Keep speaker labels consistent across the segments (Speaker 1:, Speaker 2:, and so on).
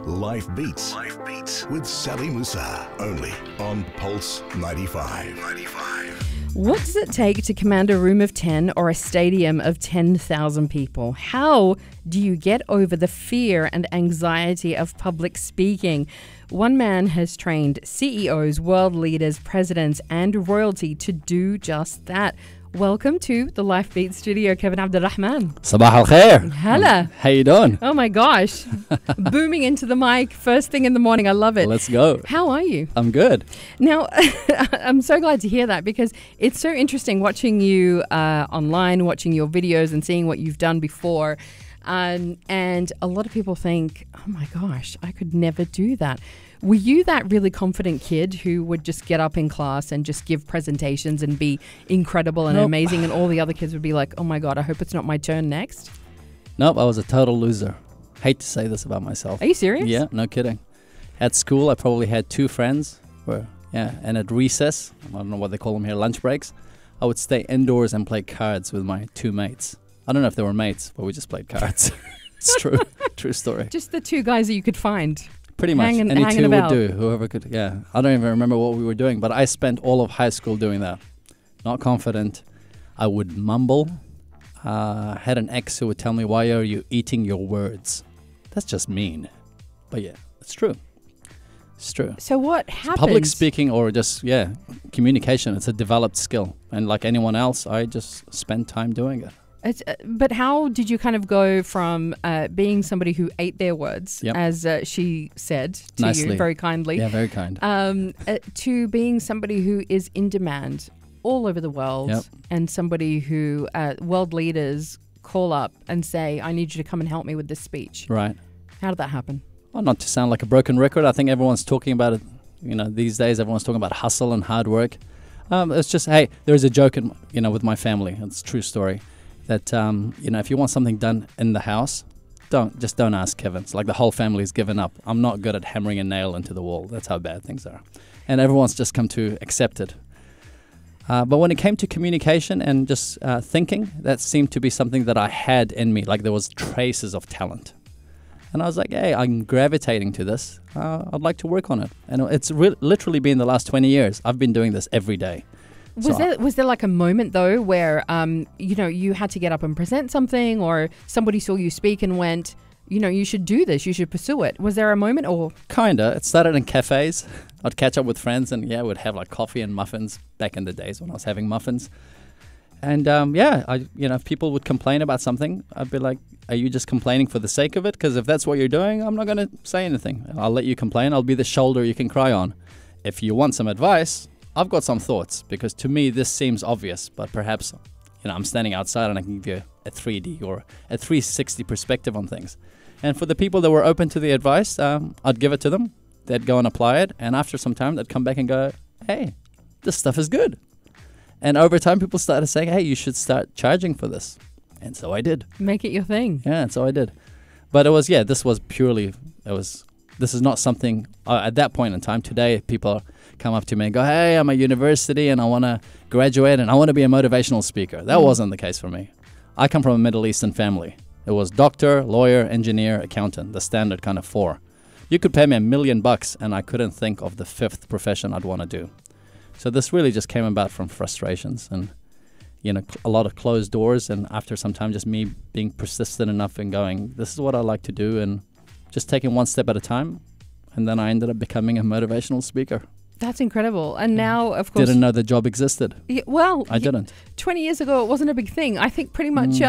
Speaker 1: Life Beats. Life Beats with Sally Musa. Only on Pulse 95.
Speaker 2: What does it take to command a room of 10 or a stadium of 10,000 people? How do you get over the fear and anxiety of public speaking? One man has trained CEOs, world leaders, presidents, and royalty to do just that. Welcome to the Life Beat studio, Kevin Abdulrahman.
Speaker 3: Sabah al khair.
Speaker 2: Hello.
Speaker 3: How you doing?
Speaker 2: Oh my gosh. Booming into the mic first thing in the morning. I love it.
Speaker 3: Let's go.
Speaker 2: How are you?
Speaker 3: I'm good.
Speaker 2: Now, I'm so glad to hear that because it's so interesting watching you online, watching your videos and seeing what you've done before. And a lot of people think, oh my gosh, I could never do that. Were you that really confident kid who would just get up in class and just give presentations and be incredible and amazing, and all the other kids would be like, oh my God, I hope it's not my turn next?
Speaker 3: Nope, I was a total loser. Hate to say this about myself.
Speaker 2: Are you serious?
Speaker 3: Yeah, no kidding. At school, I probably had 2 friends. And at recess, I don't know what they call them here, lunch breaks, I would stay indoors and play cards with my 2 mates. I don't know if they were mates, but we just played cards. It's true. True story.
Speaker 2: Just the 2 guys that you could find.
Speaker 3: Pretty much. Any 2
Speaker 2: about.
Speaker 3: would do. Whoever could. Yeah. I don't even remember what we were doing, but I spent all of high school doing that. Not confident. I would mumble. Had an ex who would tell me, why are you eating your words? That's just mean. But yeah, it's true. It's true.
Speaker 2: So what happened?
Speaker 3: Public speaking or just, communication. It's a developed skill. And like anyone else, I just spent time doing it.
Speaker 2: But how did you kind of go from being somebody who ate their words, as she said to
Speaker 3: Nicely.
Speaker 2: You very kindly,
Speaker 3: very kind,
Speaker 2: to being somebody who is in demand all over the world, and somebody who world leaders call up and say, I need you to come and help me with this speech.
Speaker 3: Right.
Speaker 2: How did that happen?
Speaker 3: Well, not to sound like a broken record, I think everyone's talking about it. These days everyone's talking about hustle and hard work. It's just, hey, there's a joke with my family. It's a true story. That, if you want something done in the house, don't ask Kevin. It's like the whole family's given up. I'm not good at hammering a nail into the wall. That's how bad things are. And everyone's just come to accept it. But when it came to communication and just thinking, that seemed to be something that I had in me. Like there was traces of talent. And I was like, hey, I'm gravitating to this. I'd like to work on it. And it's literally been the last 20 years. I've been doing this every day.
Speaker 2: Was there like a moment though where you had to get up and present something, or somebody saw you speak and went, you should do this, you should pursue it? Was there a moment? Or
Speaker 3: kinda? It started in cafes. I'd catch up with friends and we'd have like coffee and muffins back in the days when I was having muffins. And if people would complain about something, I'd be like, are you just complaining for the sake of it? Because if that's what you're doing, I'm not going to say anything. I'll let you complain. I'll be the shoulder you can cry on. If you want some advice, I've got some thoughts, because to me this seems obvious, but perhaps I'm standing outside and I can give you a 3D or a 360 perspective on things. And for the people that were open to the advice, I'd give it to them. They'd go and apply it, and after some time they'd come back and go, hey, this stuff is good. And over time people started saying, hey, you should start charging for this. And so I did.
Speaker 2: Make it your thing.
Speaker 3: Yeah, and so I did. But this is not something, at that point in time, today people come up to me and go, hey, I'm at university and I want to graduate and I want to be a motivational speaker. That wasn't the case for me. I come from a Middle Eastern family. It was doctor, lawyer, engineer, accountant, the standard kind of 4. You could pay me $1 million and I couldn't think of the 5th profession I'd want to do. So this really just came about from frustrations and, a lot of closed doors, and after some time just me being persistent enough and going, this is what I like to do, and just taking one step at a time. And then I ended up becoming a motivational speaker.
Speaker 2: That's incredible. And now, of course...
Speaker 3: Didn't know the job existed.
Speaker 2: Yeah, well...
Speaker 3: I didn't.
Speaker 2: 20 years ago, it wasn't a big thing. I think pretty much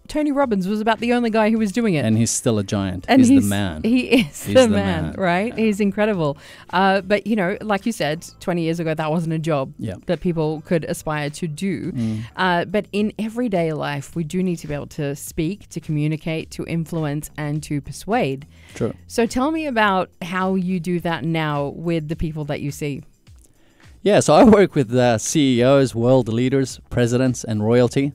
Speaker 2: Tony Robbins was about the only guy who was doing it.
Speaker 3: And he's still a giant.
Speaker 2: And
Speaker 3: he's the man.
Speaker 2: He's the man, right? Yeah. He's incredible. But, like you said, 20 years ago, that wasn't a job that people could aspire to do. But in everyday life, we do need to be able to speak, to communicate, to influence, and to persuade.
Speaker 3: True.
Speaker 2: So tell me about how you do that now with the people that you see.
Speaker 3: Yeah, so I work with CEOs, world leaders, presidents, and royalty.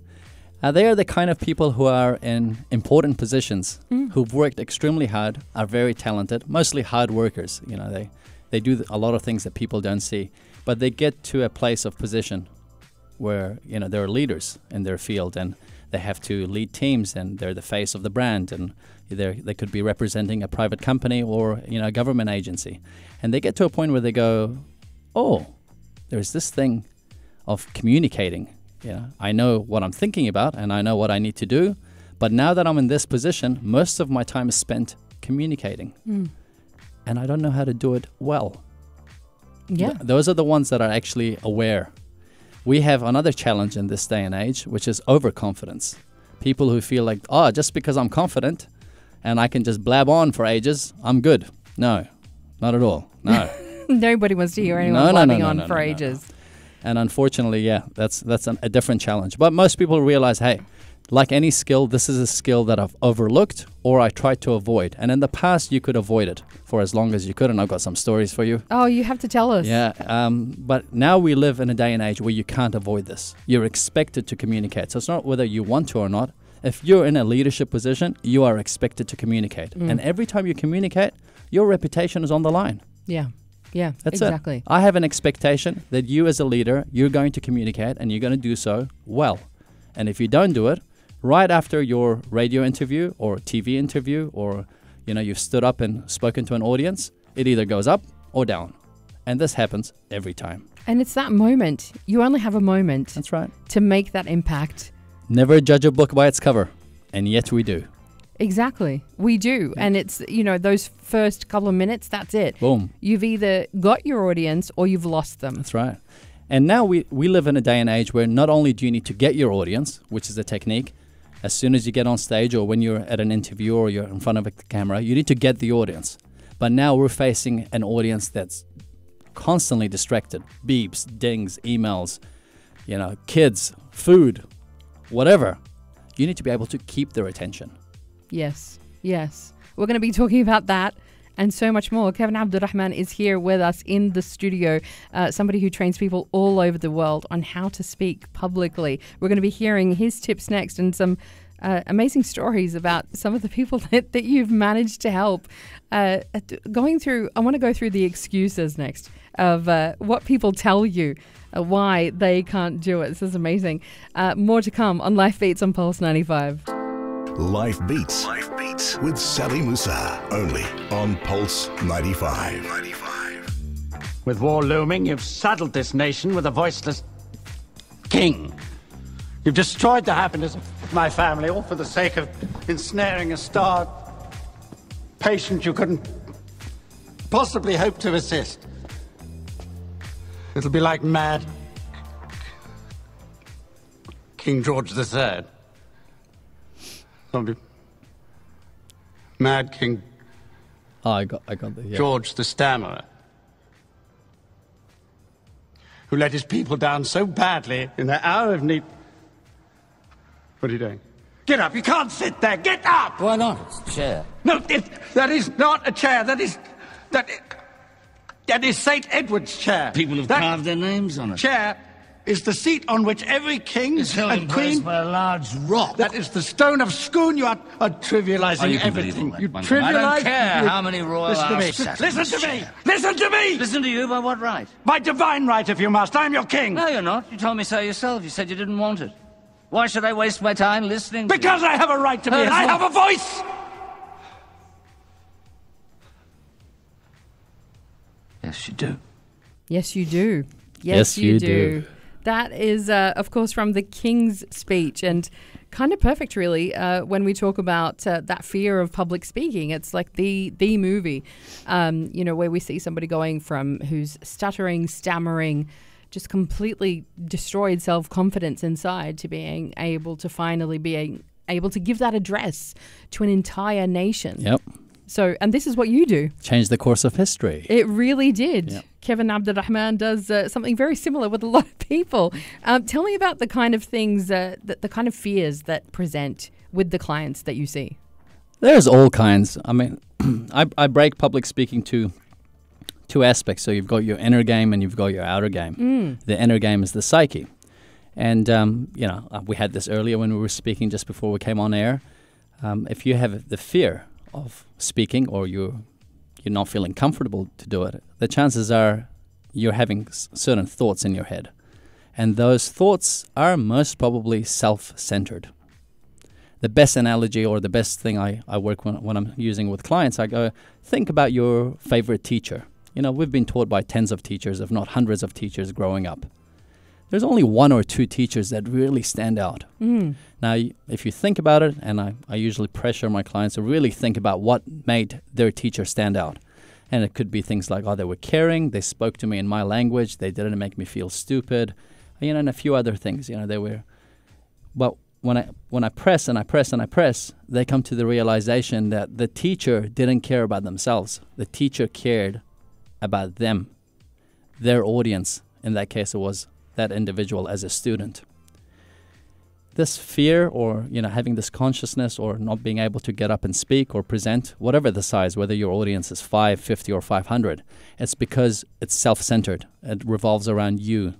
Speaker 3: They are the kind of people who are in important positions, who've worked extremely hard, are very talented, mostly hard workers. They do a lot of things that people don't see, but they get to a place of position where, they're leaders in their field, and they have to lead teams, and they're the face of the brand, and they could be representing a private company or a government agency, and they get to a point where they go, oh, there's this thing of communicating. I know what I'm thinking about, and I know what I need to do, but now that I'm in this position, most of my time is spent communicating, and I don't know how to do it well.
Speaker 2: Yeah.
Speaker 3: Those are the ones that are actually aware. We have another challenge in this day and age, which is overconfidence. People who feel like, oh, just because I'm confident and I can just blab on for ages, I'm good. No, not at all. No.
Speaker 2: Nobody wants to hear anyone blabbing on for ages.
Speaker 3: And unfortunately, that's a different challenge. But most people realize, hey, like any skill, this is a skill that I've overlooked or I tried to avoid. And in the past, you could avoid it for as long as you could. And I've got some stories for you.
Speaker 2: Oh, you have to tell us.
Speaker 3: Yeah. But now we live in a day and age where you can't avoid this. You're expected to communicate. So it's not whether you want to or not. If you're in a leadership position, you are expected to communicate. And every time you communicate, your reputation is on the line.
Speaker 2: Yeah. Yeah,
Speaker 3: That's
Speaker 2: exactly.
Speaker 3: it. I have an expectation that you as a leader, you're going to communicate and you're going to do so well. And if you don't do it, right after your radio interview or TV interview or, you've stood up and spoken to an audience, it either goes up or down. And this happens every time.
Speaker 2: And it's that moment. You only have a moment.
Speaker 3: That's right.
Speaker 2: To make that impact.
Speaker 3: Never judge a book by its cover. And yet we do.
Speaker 2: Exactly. We do. And it's, those first couple of minutes, that's it.
Speaker 3: Boom.
Speaker 2: You've either got your audience or you've lost them.
Speaker 3: That's right. And now we live in a day and age where not only do you need to get your audience, which is a technique, as soon as you get on stage or when you're at an interview or you're in front of a camera, you need to get the audience. But now we're facing an audience that's constantly distracted. Beeps, dings, emails, kids, food, whatever. You need to be able to keep their attention.
Speaker 2: Yes. We're going to be talking about that and so much more. Kevin Abdulrahman is here with us in the studio, somebody who trains people all over the world on how to speak publicly. We're going to be hearing his tips next and some amazing stories about some of the people that you've managed to help. I want to go through the excuses next of what people tell you why they can't do it. This is amazing. More to come on Life Beats on Pulse 95.
Speaker 1: Life Beats. Life Beats with Sally Musa. Only on Pulse 95.
Speaker 4: With war looming, you've saddled this nation with a voiceless king. You've destroyed the happiness of my family, all for the sake of ensnaring a starved patient you couldn't possibly hope to assist. It'll be like mad King George III. Mad King
Speaker 3: I got the
Speaker 4: George the Stammerer, who let his people down so badly in their hour of need. What are you doing? Get up! You can't sit there! Get up!
Speaker 5: Why not? It's a chair.
Speaker 4: No, that is not a chair. That is St. Edward's chair.
Speaker 5: People have carved their names on it.
Speaker 4: Chair is the seat on which every king
Speaker 5: It's held in
Speaker 4: and
Speaker 5: place
Speaker 4: queen...
Speaker 5: by a large rock.
Speaker 4: That is the stone of Scone. You are trivializing
Speaker 5: you can
Speaker 4: everything.
Speaker 5: believe
Speaker 4: You
Speaker 5: all that.
Speaker 4: trivialize...
Speaker 5: I don't care how many royal
Speaker 4: Listen to me.
Speaker 5: assassins
Speaker 4: Listen to me.
Speaker 5: share.
Speaker 4: Listen to me.
Speaker 5: Listen to you by what right?
Speaker 4: By divine right, if you must. I'm your king.
Speaker 5: No, you're not. You told me so yourself. You said you didn't want it. Why should I waste my time listening to
Speaker 4: Because
Speaker 5: you?
Speaker 4: I have a right to be.
Speaker 5: That's
Speaker 4: I
Speaker 5: what-
Speaker 4: have a voice.
Speaker 5: Yes, you do.
Speaker 2: Yes, you do.
Speaker 3: Yes, you do.
Speaker 2: That is, of course, from the King's speech, and kind of perfect, really, when we talk about that fear of public speaking. It's like the movie, where we see somebody going from who's stuttering, stammering, just completely destroyed self-confidence inside to being able to finally being able to give that address to an entire nation.
Speaker 3: Yep.
Speaker 2: So, and this is what you do.
Speaker 3: Change the course of history.
Speaker 2: It really did.
Speaker 3: Yep.
Speaker 2: Kevin Abdulrahman does something very similar with a lot of people. Tell me about the kind of things, the kind of fears that present with the clients that you see.
Speaker 3: There's all kinds. I mean, I break public speaking to two aspects. So you've got your inner game and you've got your outer game. The inner game is the psyche. And, we had this earlier when we were speaking just before we came on air. If you have the fear of speaking or you're not feeling comfortable to do it, the chances are you're having certain thoughts in your head. And those thoughts are most probably self-centered. the best analogy or the best thing I work when I'm using with clients, I go, think about your favorite teacher. You know, we've been taught by tens of teachers, if not hundreds of teachers growing up. There's only one or two teachers that really stand out. Now, if you think about it, and I usually pressure my clients to really think about what made their teacher stand out. And it could be things like, oh, they were caring, they spoke to me in my language, they didn't make me feel stupid, you know, and a few other things. You know, they were, well, when I press and I press and I press, they come to the realization that the teacher didn't care about themselves. The teacher cared about them, their audience. In that case, it was that individual as a student. This fear, or, you know, having this consciousness, or not being able to get up and speak or present, whatever the size, whether your audience is 5, 50 or 500, it's because it's self-centered. It revolves around you,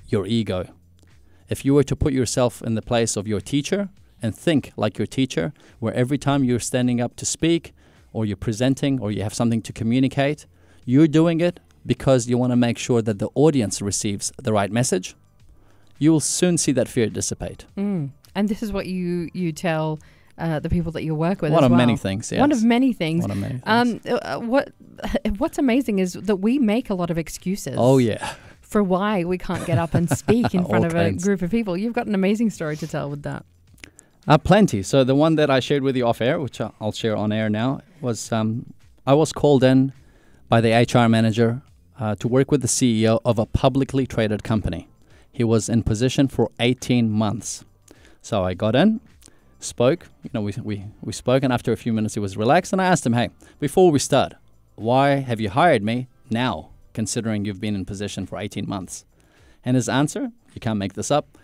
Speaker 3: your ego. If you were to put yourself in the place of your teacher and think like your teacher, where every time you're standing up to speak or you're presenting or you have something to communicate, you're doing it because you want to make sure that the audience receives the right message, you will soon see that fear dissipate.
Speaker 2: And this is what you tell the people that you work with
Speaker 3: One
Speaker 2: as
Speaker 3: of
Speaker 2: well.
Speaker 3: many things, yes.
Speaker 2: One of many things.
Speaker 3: One of many things.
Speaker 2: What's amazing is that we make a lot of excuses.
Speaker 3: Oh, yeah.
Speaker 2: For why we can't get up and speak in front
Speaker 3: All
Speaker 2: of
Speaker 3: kinds.
Speaker 2: a group of people. You've got an amazing story to tell with that.
Speaker 3: Plenty. So the one that I shared with you off air, which I'll share on air now, was I was called in by the HR manager to work with the CEO of a publicly traded company. He was in position for 18 months. So I got in, spoke, you know, we spoke, and after a few minutes he was relaxed, and I asked him, hey, before we start, why have you hired me now, considering you've been in position for 18 months? And his answer, you can't make this up,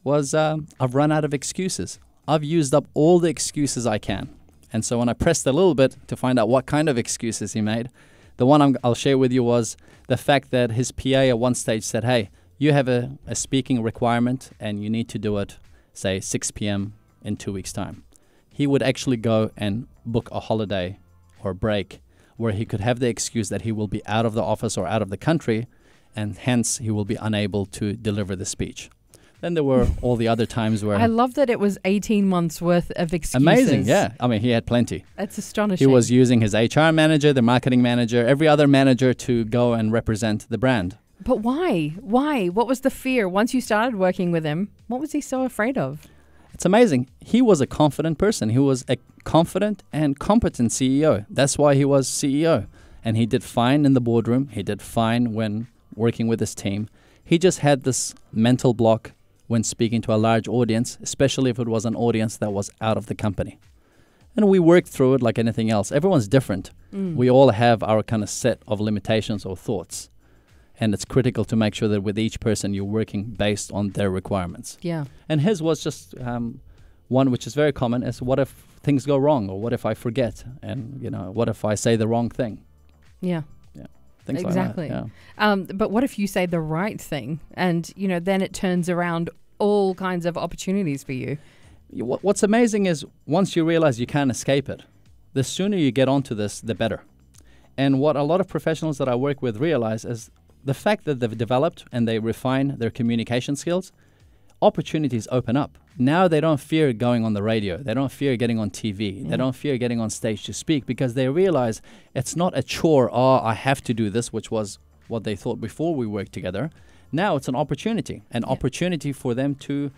Speaker 3: was I've run out of excuses. I've used up all the excuses I can. And so when I pressed a little bit to find out what kind of excuses he made, the one I'll share with you was the fact that his PA at one stage said, hey, you have a speaking requirement and you need to do it, say, 6 p.m. in 2 weeks' time. He would actually go and book a holiday or break where he could have the excuse that he will be out of the office or out of the country, and hence he will be unable to deliver the speech. Then there were all the other times where...
Speaker 2: I love that it was 18 months worth of excuses.
Speaker 3: Amazing, yeah. I mean, he had plenty.
Speaker 2: That's astonishing.
Speaker 3: He was using his HR manager, the marketing manager, every other manager to go and represent the brand.
Speaker 2: But why? Why? What was the fear? Once you started working with him, what was he so afraid of?
Speaker 3: It's amazing. He was a confident person. He was a confident and competent CEO. That's why he was CEO. And he did fine in the boardroom. He did fine when working with his team. He just had this mental block when speaking to a large audience, especially if it was an audience that was out of the company. And we worked through it like anything else. Everyone's different. We all have our kind of set of limitations or thoughts. And it's critical to make sure that with each person you're working based on their requirements.
Speaker 2: Yeah.
Speaker 3: And his was just one which is very common, is what if things go wrong, or what if I forget, and, you know, what if I say the wrong thing?
Speaker 2: Yeah.
Speaker 3: Yeah. Things
Speaker 2: Exactly.
Speaker 3: like that. Yeah.
Speaker 2: But what if you say the right thing and, you know, then it turns around all kinds of opportunities for you?
Speaker 3: What's amazing is once you realize you can't escape it, the sooner you get onto this, the better. And what a lot of professionals that I work with realize is the fact that they've developed and they refine their communication skills, opportunities open up. Now they don't fear going on the radio. They don't fear getting on TV. They don't fear getting on stage to speak, because they realize it's not a chore, oh, I have to do this, which was what they thought before we worked together. Now it's an opportunity for them to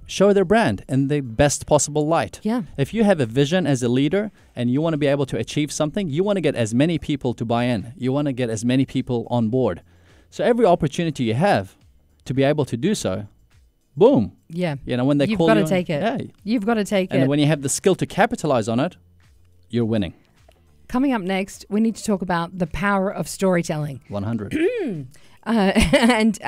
Speaker 3: show their brand in the best possible light.
Speaker 2: Yeah.
Speaker 3: If you have a vision as a leader and you want to be able to achieve something, you want to get as many people to buy in. You want to get as many people on board. So every opportunity you have to be able to do so, boom.
Speaker 2: Yeah.
Speaker 3: You know, when they
Speaker 2: You've
Speaker 3: call
Speaker 2: got
Speaker 3: you,
Speaker 2: to take it.
Speaker 3: yeah.
Speaker 2: You've got to take
Speaker 3: And
Speaker 2: it.
Speaker 3: when you have the skill to capitalize on it, you're winning.
Speaker 2: Coming up next, we need to talk about the power of storytelling.
Speaker 3: 100.
Speaker 2: And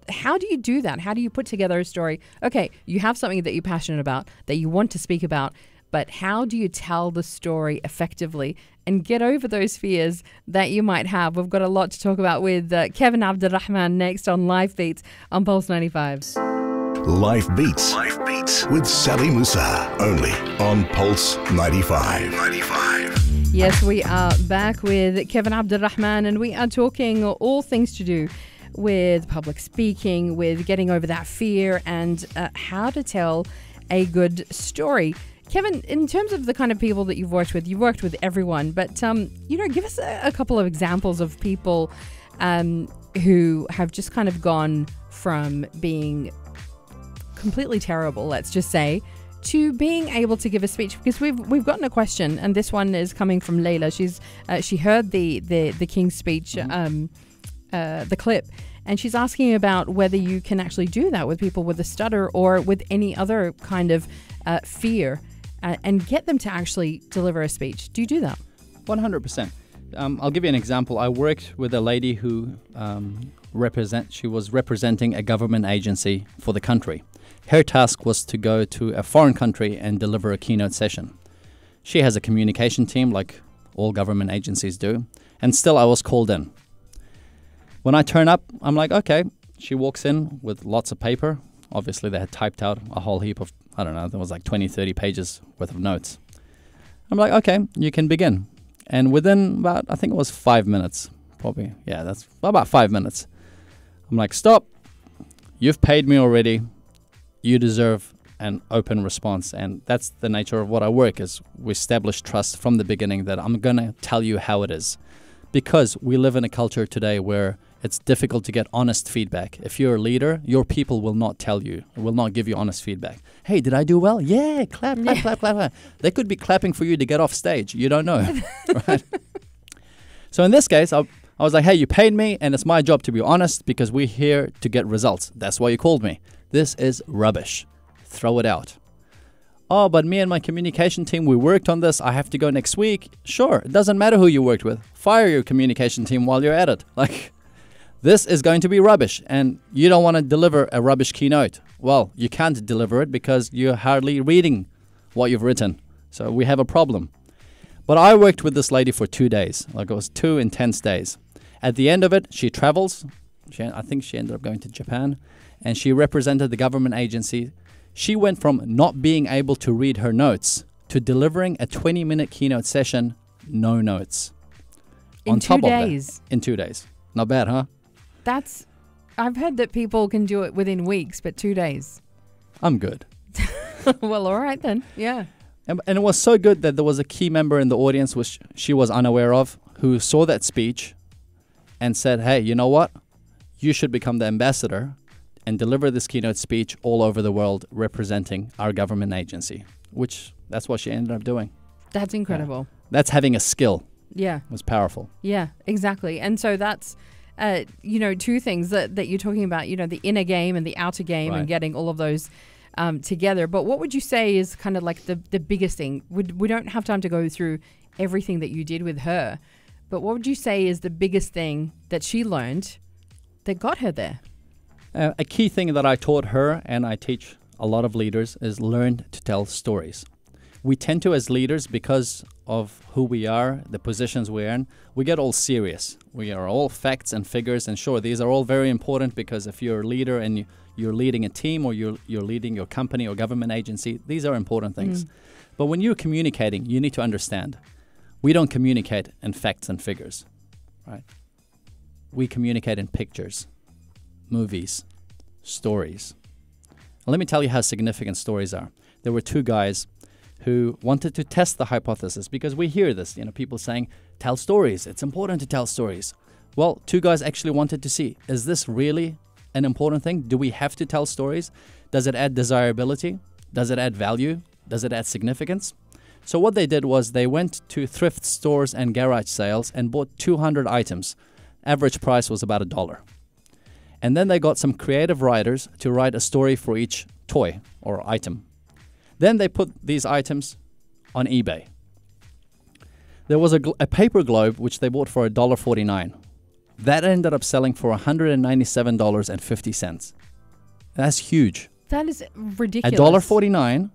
Speaker 2: how do you do that? How do you put together a story? Okay, you have something that you're passionate about, that you want to speak about, but how do you tell the story effectively and get over those fears that you might have? We've got a lot to talk about with Kevin Abdulrahman next on Live Beats on Pulse 95.
Speaker 1: Life Beats. Life Beats with Sally Musa. Only on Pulse 95.
Speaker 2: Yes, we are back with Kevin Abdulrahman, and we are talking all things to do with public speaking, with getting over that fear, and how to tell a good story. Kevin, in terms of the kind of people that you've worked with everyone, but give us a couple of examples of people who have just kind of gone from being completely terrible, let's just say, to being able to give a speech. Because we've gotten a question, and this one is coming from Layla. She heard the King's speech, the clip, and she's asking about whether you can actually do that with people with a stutter or with any other kind of fear, and get them to actually deliver a speech. Do you do that?
Speaker 3: 100%. I'll give you an example. I worked with a lady who she was representing a government agency for the country. Her task was to go to a foreign country and deliver a keynote session. She has a communication team like all government agencies do, and still I was called in. When I turn up, I'm like, okay. She walks in with lots of paper. Obviously, they had typed out a whole heap of, I don't know, there was like 20, 30 pages worth of notes. I'm like, okay, you can begin. And within about, I think it was 5 minutes, probably. Yeah, that's about 5 minutes. I'm like, stop. You've paid me already. You deserve an open response. And that's the nature of what I work is we establish trust from the beginning that I'm going to tell you how it is. Because we live in a culture today where it's difficult to get honest feedback. If you're a leader, your people will not tell you, will not give you honest feedback. Hey, did I do well? Yeah, clap. They could be clapping for you to get off stage. You don't know, right? So in this case, I was like, hey, you paid me, and it's my job to be honest because we're here to get results. That's why you called me. This is rubbish. Throw it out. Oh, but me and my communication team, we worked on this. I have to go next week. Sure, it doesn't matter who you worked with. Fire your communication team while you're at it. Like, this is going to be rubbish, and you don't want to deliver a rubbish keynote. Well, you can't deliver it because you're hardly reading what you've written. So we have a problem. But I worked with this lady for 2 days. Like, it was 2 intense days. At the end of it, she travels. I think she ended up going to Japan, and she represented the government agency. She went from not being able to read her notes to delivering a 20-minute keynote session, no notes.
Speaker 2: In 2 days?
Speaker 3: In 2 days. Not bad, huh?
Speaker 2: I've heard that people can do it within weeks, but 2 days.
Speaker 3: I'm good.
Speaker 2: Well, all right then. Yeah.
Speaker 3: And it was so good that there was a key member in the audience, which she was unaware of, who saw that speech and said, hey, you know what? You should become the ambassador and deliver this keynote speech all over the world representing our government agency, which that's what she ended up doing.
Speaker 2: That's incredible.
Speaker 3: Yeah. That's having a skill.
Speaker 2: Yeah.
Speaker 3: It was powerful.
Speaker 2: Yeah, exactly. And so that's, 2 things that you're talking about, the inner game and the outer game, right, and getting all of those together. But what would you say is kind of like the biggest thing? We don't have time to go through everything that you did with her, but what would you say is the biggest thing that she learned that got her there?
Speaker 3: A key thing that I taught her, and I teach a lot of leaders, is learn to tell stories. We tend to, as leaders, because of who we are, the positions we're in, we get all serious. We are all facts and figures, and sure, these are all very important because if you're a leader and you're leading a team or you're leading your company or government agency, these are important things. But when you're communicating, you need to understand, we don't communicate in facts and figures, right? We communicate in pictures, movies, stories. Let me tell you how significant stories are. There were 2 guys who wanted to test the hypothesis because we hear this, people saying, tell stories. It's important to tell stories. Well, 2 guys actually wanted to see, is this really an important thing? Do we have to tell stories? Does it add desirability? Does it add value? Does it add significance? So what they did was they went to thrift stores and garage sales and bought 200 items. Average price was about $1. And then they got some creative writers to write a story for each toy or item. Then they put these items on eBay. There was a paper globe which they bought for $1.49. That ended up selling for $197.50. That's huge.
Speaker 2: That is ridiculous.
Speaker 3: $1.49.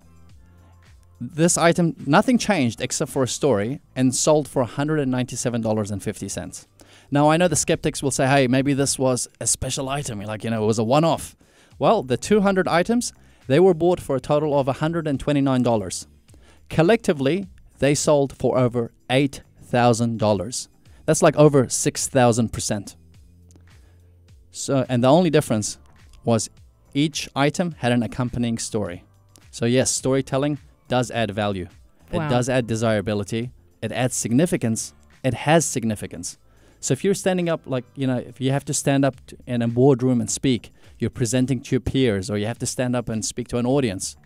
Speaker 3: This item, nothing changed except for a story, and sold for $197.50. Now, I know the skeptics will say, hey, maybe this was a special item. It was a one-off. Well, the 200 items, they were bought for a total of $129. Collectively, they sold for over $8,000. That's like over 6,000%. So, and the only difference was each item had an accompanying story. So yes, storytelling does add value. It
Speaker 2: Wow.
Speaker 3: does add desirability. It adds significance. It has significance. So if you're standing up, like, if you have to stand up in a boardroom and speak, you're presenting to your peers, or you have to stand up and speak to an audience,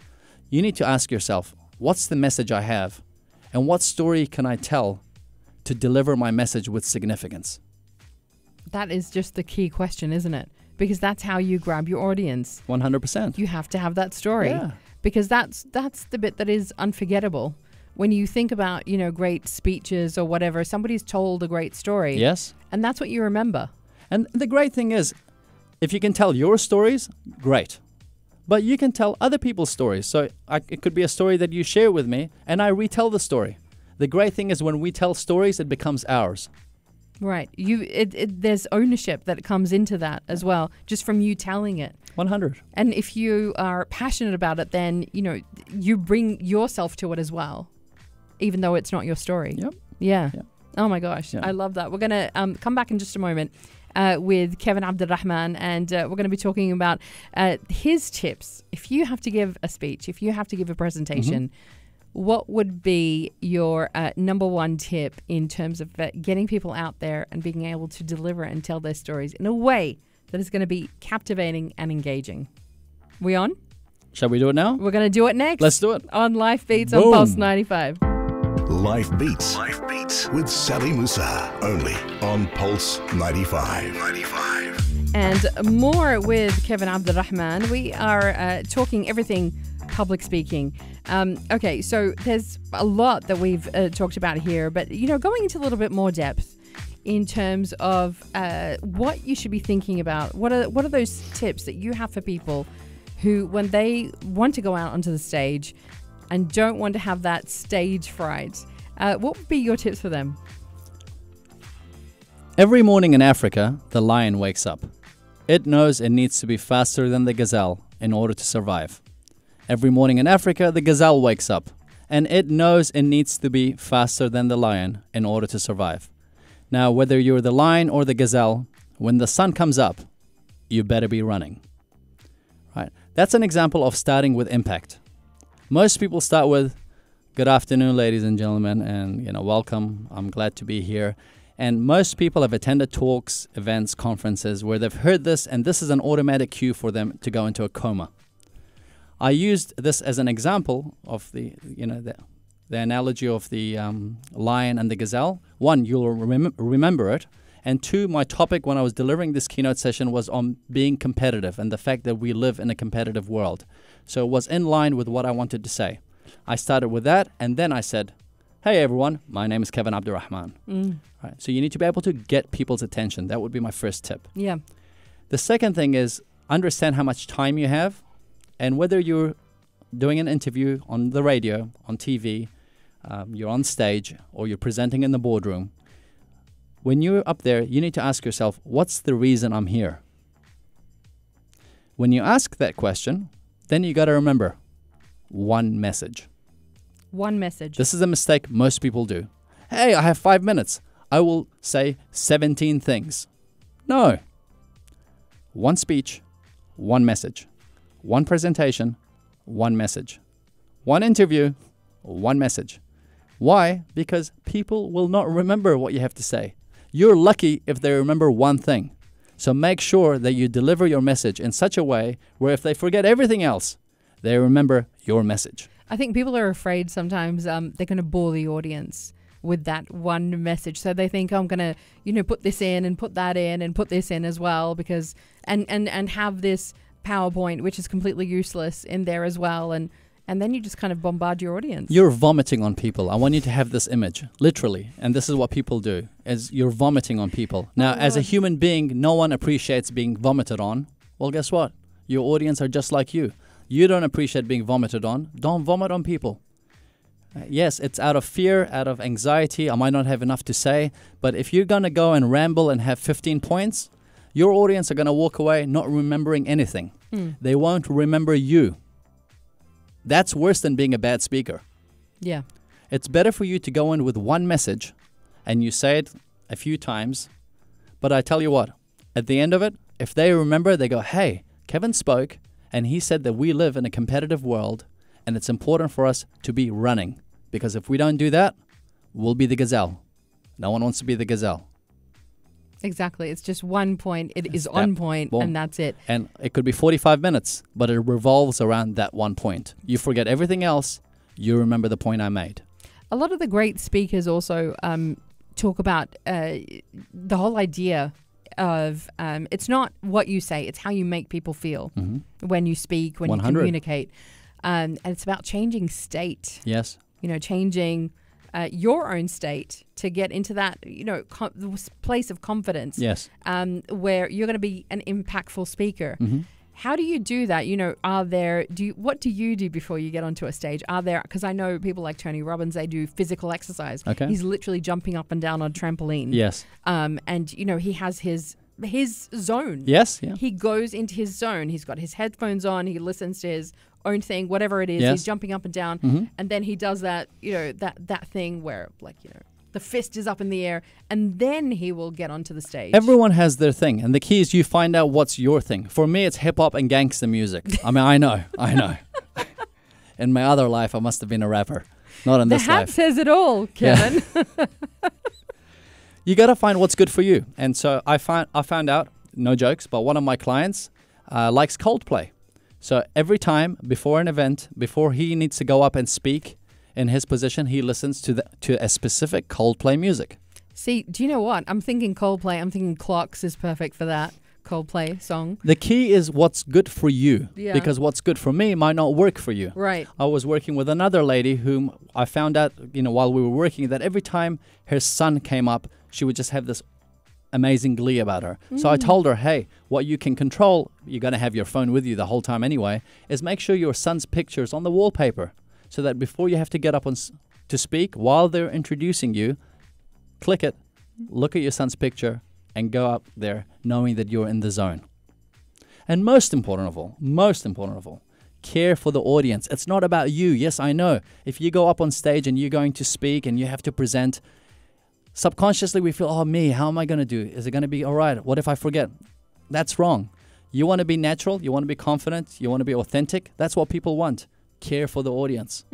Speaker 3: you need to ask yourself, what's the message I have? And what story can I tell to deliver my message with significance?
Speaker 2: That is just the key question, isn't it? Because that's how you grab your audience.
Speaker 3: 100%.
Speaker 2: You have to have that story.
Speaker 3: Yeah.
Speaker 2: Because that's the bit that is unforgettable. When you think about, great speeches or whatever, somebody's told a great story.
Speaker 3: Yes.
Speaker 2: And that's what you remember.
Speaker 3: And the great thing is, if you can tell your stories, great. But you can tell other people's stories. So it could be a story that you share with me, and I retell the story. The great thing is when we tell stories, it becomes ours.
Speaker 2: Right. There's ownership that comes into that as well, just from you telling it.
Speaker 3: 100.
Speaker 2: And if you are passionate about it, then, you bring yourself to it as well, even though it's not your story.
Speaker 3: Yep.
Speaker 2: Yeah.
Speaker 3: Yep.
Speaker 2: Oh, my gosh.
Speaker 3: Yeah.
Speaker 2: I love that. We're going to come back in just a moment with Kevin Abdulrahman, and we're going to be talking about his tips. If you have to give a speech, if you have to give a presentation, what would be your number one tip in terms of getting people out there and being able to deliver and tell their stories in a way that is going to be captivating and engaging? We on?
Speaker 3: Shall we do it now?
Speaker 2: We're going to do it next.
Speaker 3: Let's do it.
Speaker 2: On Life Beats on
Speaker 3: Boom.
Speaker 2: Pulse 95.
Speaker 1: Life Beats. Life Beats with Sally Musa. Only on Pulse 95.
Speaker 2: And more with Kevin Abdulrahman. We are talking everything public speaking. Okay, so there's a lot that we've talked about here, but, going into a little bit more depth in terms of what you should be thinking about. What are those tips that you have for people who, when they want to go out onto the stage and don't want to have that stage fright, what would be your tips for them?
Speaker 3: Every morning in Africa, the lion wakes up. It knows it needs to be faster than the gazelle in order to survive. Every morning in Africa, the gazelle wakes up, and it knows it needs to be faster than the lion in order to survive. Now, whether you're the lion or the gazelle, when the sun comes up, you better be running. Right? That's an example of starting with impact. Most people start with, "Good afternoon, ladies and gentlemen, and welcome. I'm glad to be here." And most people have attended talks, events, conferences where they've heard this, and this is an automatic cue for them to go into a coma. I used this as an example of the analogy of the lion and the gazelle. One, you'll remember it. And two, my topic when I was delivering this keynote session was on being competitive and the fact that we live in a competitive world. So it was in line with what I wanted to say. I started with that, and then I said, "Hey everyone, my name is Kevin Abdulrahman." Right, so you need to be able to get people's attention. That would be my first tip.
Speaker 2: Yeah.
Speaker 3: The second thing is understand how much time you have, and whether you're doing an interview on the radio, on TV, you're on stage, or you're presenting in the boardroom. When you're up there, you need to ask yourself, what's the reason I'm here? When you ask that question, then you got to remember one message.
Speaker 2: One message.
Speaker 3: This is a mistake most people do. Hey, I have 5 minutes. I will say 17 things. No. One speech, one message. One presentation, one message. One interview, one message. Why? Because people will not remember what you have to say. You're lucky if they remember one thing. So make sure that you deliver your message in such a way where if they forget everything else, they remember your message.
Speaker 2: I think people are afraid sometimes they're going to bore the audience with that one message. So they think, I'm going to, put this in and put that in and put this in as well, because and have this PowerPoint, which is completely useless, in there as well. And then you just kind of bombard your audience.
Speaker 3: You're vomiting on people. I want you to have this image, literally. And this is what people do, is you're vomiting on people. Now, as a human being, no one appreciates being vomited on. Well, guess what? Your audience are just like you. You don't appreciate being vomited on. Don't vomit on people. Yes, it's out of fear, out of anxiety. I might not have enough to say. But if you're going to go and ramble and have 15 points, your audience are going to walk away not remembering anything. They won't remember you. That's worse than being a bad speaker.
Speaker 2: Yeah.
Speaker 3: It's better for you to go in with one message and you say it a few times. But I tell you what, at the end of it, if they remember, they go, hey, Kevin spoke and he said that we live in a competitive world And it's important for us to be running, because if we don't do that, we'll be the gazelle. No one wants to be the gazelle.
Speaker 2: Exactly. It's just one point. It is on point,
Speaker 3: boom.
Speaker 2: and that's it.
Speaker 3: And it could be 45 minutes, but it revolves around that one point. You forget everything else. You remember the point I made.
Speaker 2: A lot of the great speakers also talk about the whole idea of it's not what you say, it's how you make people feel when you speak, when
Speaker 3: 100.
Speaker 2: you communicate. And it's about changing state.
Speaker 3: Yes.
Speaker 2: You know, changing your own state to get into that, you know, place of confidence.
Speaker 3: Yes.
Speaker 2: Where you're going to be an impactful speaker.
Speaker 3: Mm-hmm.
Speaker 2: How do you do that? You know, what do you do before you get onto a stage? Because I know people like Tony Robbins, they do physical exercise.
Speaker 3: Okay.
Speaker 2: He's literally jumping up and down on a trampoline.
Speaker 3: Yes.
Speaker 2: And, you know, he has his zone.
Speaker 3: Yes. Yeah.
Speaker 2: He goes into his zone. He's got his headphones on. He listens to his own thing, whatever it is.
Speaker 3: Yes.
Speaker 2: He's jumping up and down.
Speaker 3: Mm-hmm.
Speaker 2: And then he does that, you know, that thing where, like, you know, the fist is up in the air, and then he will get onto the stage.
Speaker 3: Everyone has their thing, and the key is you find out what's your thing. For me, it's hip-hop and gangster music. I mean, I know. In my other life, I must have been a rapper. Not in
Speaker 2: The
Speaker 3: this
Speaker 2: hat
Speaker 3: life.
Speaker 2: says it all, Kevin.
Speaker 3: Yeah. You got to find what's good for you. And so I found out, no jokes, but one of my clients likes Coldplay. So every time before an event, before he needs to go up and speak in his position, he listens to a specific Coldplay music.
Speaker 2: See, do you know what? I'm thinking Coldplay. I'm thinking Clocks is perfect for that Coldplay song.
Speaker 3: The key is what's good for you,
Speaker 2: Yeah.
Speaker 3: because what's good for me might not work for you.
Speaker 2: Right.
Speaker 3: I was working with another lady whom I found out, you know, while we were working, that every time her son came up, she would just have this amazing glee about her. So I told her, hey, what you can control, you're going to have your phone with you the whole time anyway, is make sure your son's picture's on the wallpaper, so that before you have to get up to speak, while they're introducing you, click it, look at your son's picture, and go up there knowing that you're in the zone. And most important of all, care for the audience. It's not about you. Yes, I know. If you go up on stage and you're going to speak and you have to present, subconsciously we feel, oh, me, how am I going to do? Is it going to be all right? What if I forget? That's wrong. You want to be natural. You want to be confident. You want to be authentic. That's what people want. Care for the audience.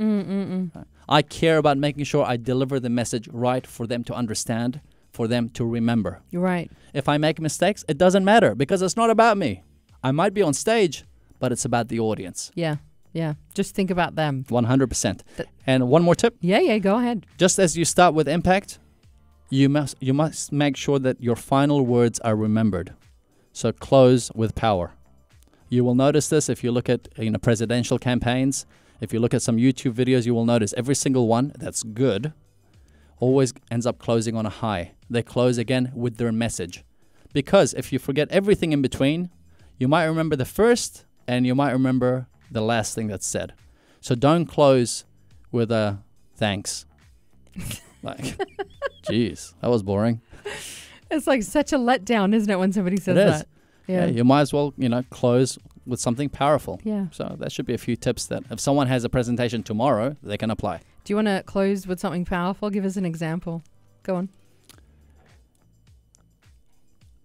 Speaker 3: I care about making sure I deliver the message right for them to understand, for them to remember.
Speaker 2: You're right.
Speaker 3: If I make mistakes, it doesn't matter, because it's not about me. I might be on stage, but it's about the audience.
Speaker 2: Yeah. Yeah. Just think about them.
Speaker 3: 100%. And one more tip.
Speaker 2: Yeah. Go ahead.
Speaker 3: Just as you start with impact, you must make sure that your final words are remembered. So close with power. You will notice this if you look at presidential campaigns. If you look at some YouTube videos, you will notice every single one that's good always ends up closing on a high. They close again with their message. Because if you forget everything in between, you might remember the first and you might remember the last thing that's said. So don't close with a thanks. Like, geez, that was boring.
Speaker 2: It's like such a letdown, isn't it, when somebody says
Speaker 3: It is.
Speaker 2: that? Yeah.
Speaker 3: You might as well, close with something powerful.
Speaker 2: Yeah.
Speaker 3: So that should be a few tips that if someone has a presentation tomorrow, they can apply.
Speaker 2: Do you want to close with something powerful? Give us an example. Go on.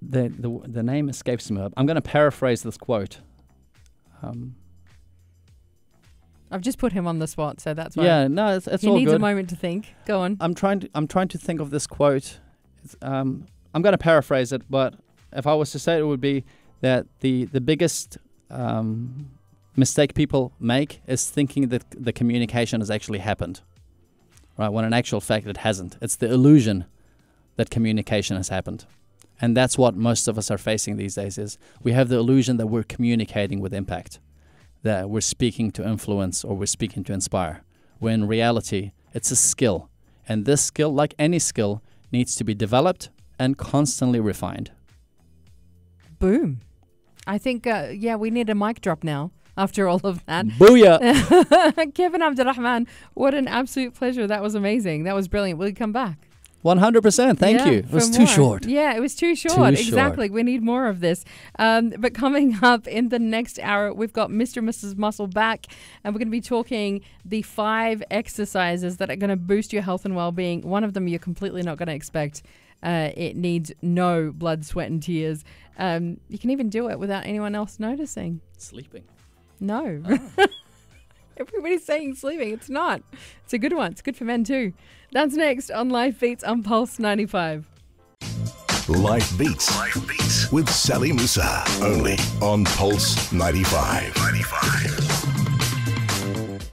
Speaker 3: The name escapes me. I'm going to paraphrase this quote.
Speaker 2: I've just put him on the spot, so that's why.
Speaker 3: Yeah, no, it's
Speaker 2: he
Speaker 3: all
Speaker 2: needs
Speaker 3: good.
Speaker 2: a moment to think. Go on.
Speaker 3: I'm trying to think of this quote. I'm going to paraphrase it, but if I was to say it, would be that the biggest mistake people make is thinking that the communication has actually happened, right? When in actual fact it hasn't. It's the illusion that communication has happened. And that's what most of us are facing these days is we have the illusion that we're communicating with impact, that we're speaking to influence or we're speaking to inspire, when in reality it's a skill. And this skill, like any skill, needs to be developed and constantly refined.
Speaker 2: Boom. I think, we need a mic drop now after all of that.
Speaker 3: Booyah!
Speaker 2: Kevin Abdulrahman, what an absolute pleasure. That was amazing. That was brilliant. Will you come back?
Speaker 3: 100%. Thank
Speaker 2: Yeah,
Speaker 3: you. It was
Speaker 2: for
Speaker 3: too
Speaker 2: more.
Speaker 3: short.
Speaker 2: Yeah, it was too short.
Speaker 3: Too
Speaker 2: Exactly. We need more of this. But coming up in the next hour, we've got Mr. and Mrs. Muscle back, and we're going to be talking the 5 exercises that are going to boost your health and well-being. One of them you're completely not going to expect. It needs no blood, sweat, and tears. You can even do it without anyone else noticing.
Speaker 3: Sleeping.
Speaker 2: No. Everybody's saying sleeping. It's not. It's a good one. It's good for men too. That's next on Life Beats on Pulse 95.
Speaker 1: Life Beats with Sally Musa. Only on Pulse 95.